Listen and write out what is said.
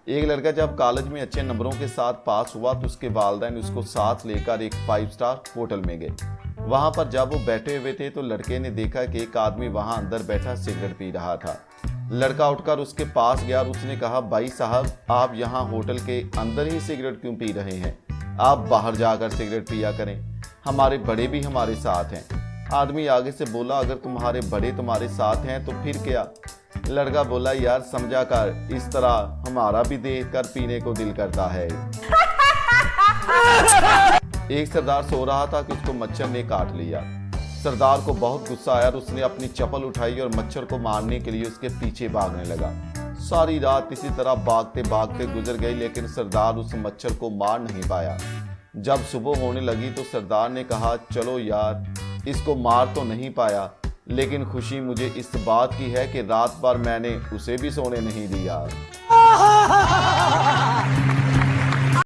एक लड़का जब कॉलेज में अच्छे नंबरों के साथ पास हुआ तो उसके वालिदैन उसको साथ लेकर एक 5 स्टार होटल में गए। वहां पर जब वो बैठे हुए थे तो लड़के ने देखा कि एक आदमी वहां अंदर बैठा सिगरेट पी रहा था। लड़का उठकर उसके पास गया और उसने कहा, भाई साहब, आप यहाँ होटल के अंदर ही सिगरेट क्यों पी रहे हैं? आप बाहर जाकर सिगरेट पिया करें, हमारे बड़े भी हमारे साथ हैं। आदमी आगे से बोला, अगर तुम्हारे बड़े तुम्हारे साथ हैं तो फिर क्या? लड़का बोला, यार समझा कर, इस तरह हमारा भी देख कर पीने को दिल करता है। एक सरदार सो रहा था कि उसको मच्छर ने काट लिया। सरदार को बहुत गुस्सा आया और उसने अपनी चप्पल उठाई और मच्छर को मारने के लिए उसके पीछे भागने लगा। सारी रात इसी तरह भागते भागते गुजर गई, लेकिन सरदार उस मच्छर को मार नहीं पाया। जब सुबह होने लगी तो सरदार ने कहा, चलो यार, इसको मार तो नहीं पाया, लेकिन खुशी मुझे इस बात की है कि रात भर मैंने उसे भी सोने नहीं दिया।